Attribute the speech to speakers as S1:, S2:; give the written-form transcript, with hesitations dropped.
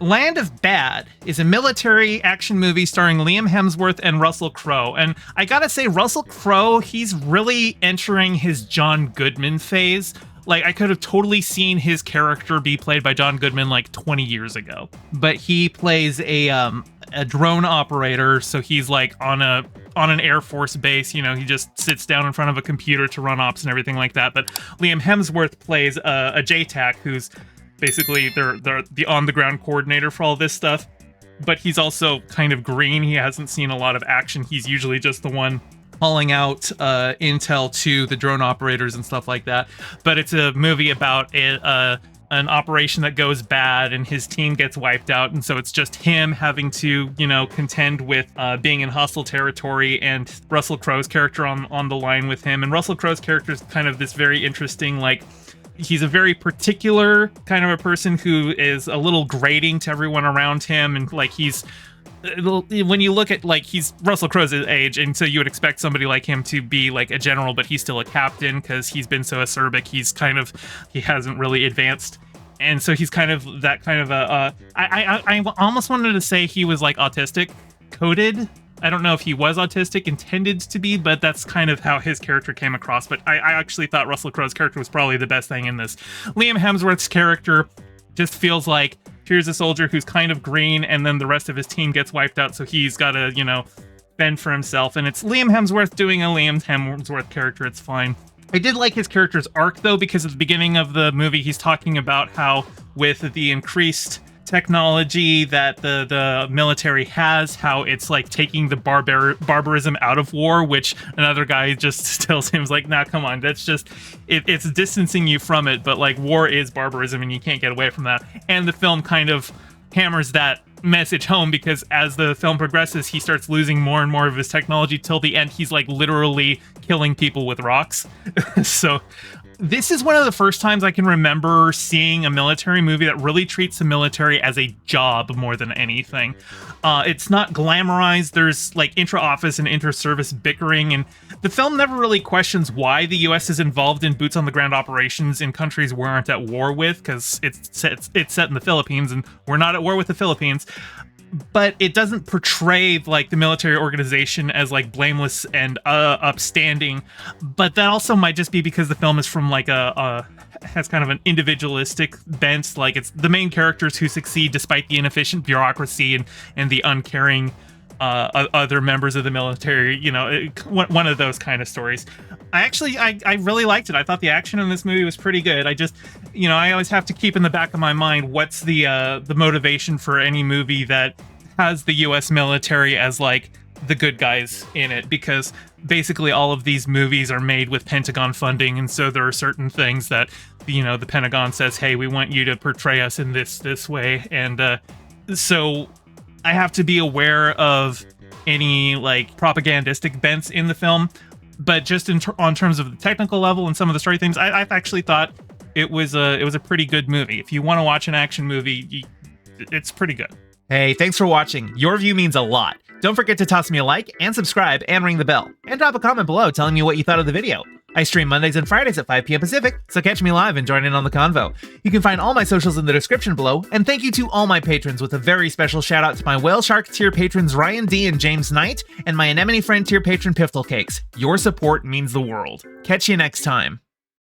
S1: Land of Bad is a military action movie starring Liam Hemsworth and Russell Crowe. And I gotta say, Russell Crowe, he's really entering his John Goodman phase. Like, I could have totally seen his character be played by John Goodman like 20 years ago. But he plays a drone operator, so he's like on an Air Force base. You know, he just sits down in front of a computer to run ops and everything like that. But Liam Hemsworth plays a JTAC, who's basically they're the on-the-ground coordinator for all this stuff. But he's also kind of green. He hasn't seen a lot of action. He's usually just the one hauling out intel to the drone operators and stuff like that. But it's a movie about an operation that goes bad and his team gets wiped out, and so it's just him having to, you know, contend with being in hostile territory, and Russell Crowe's character on the line with him. And Russell Crowe's character is kind of this very interesting, like, he's a very particular kind of a person who is a little grating to everyone around him, and like when you look at, like, he's Russell Crowe's age, and so you would expect somebody like him to be like a general, but he's still a captain because he's been so acerbic. He hasn't really advanced, and so he's kind of that kind of I almost wanted to say he was like autistic coded. I don't know if he was autistic intended to be, but that's kind of how his character came across. But I actually thought Russell Crowe's character was probably the best thing in this. Liam Hemsworth's character just feels like, here's a soldier who's kind of green, and then the rest of his team gets wiped out, so he's got to, you know, fend for himself. And it's Liam Hemsworth doing a Liam Hemsworth character. It's fine. I did like his character's arc, though, because at the beginning of the movie, he's talking about how with the increased technology that the military has, how it's like taking the barbarism out of war, which another guy just tells him, is like, nah, come on, that's just it's distancing you from it, but like war is barbarism and you can't get away from that. And the film kind of hammers that message home, because as the film progresses, he starts losing more and more of his technology till the end he's like literally killing people with rocks. So this is one of the first times I can remember seeing a military movie that really treats the military as a job more than anything. It's not glamorized. There's like intra-office and inter-service bickering, and the film never really questions why the U.S. is involved in boots-on-the-ground operations in countries we aren't at war with, because it's set in the Philippines, and we're not at war with the Philippines. But it doesn't portray like the military organization as like blameless and upstanding. But that also might just be because the film is from like has kind of an individualistic bent. Like, it's the main characters who succeed despite the inefficient bureaucracy and the uncaring other members of the military. You know, one of those kind of stories. I really liked it. I thought the action in this movie was pretty good. I just, you know, I always have to keep in the back of my mind what's the motivation for any movie that has the U.S. military as like the good guys in it, because basically all of these movies are made with Pentagon funding, and so there are certain things that, you know, the Pentagon says, hey, we want you to portray us in this way, and so I have to be aware of any like propagandistic bents in the film. But just on terms of the technical level and some of the story themes, I've actually thought it was a pretty good movie. If you want to watch an action movie, it's pretty good.
S2: Hey, thanks for watching. Your view means a lot. Don't forget to toss me a like and subscribe and ring the bell. And drop a comment below telling me what you thought of the video. I stream Mondays and Fridays at 5 p.m. Pacific, so catch me live and join in on the convo. You can find all my socials in the description below, and thank you to all my patrons, with a very special shout out to my Whale Shark tier patrons Ryan D and James Knight, and my Anemone Friend tier patron Piftle Cakes. Your support means the world. Catch you next time.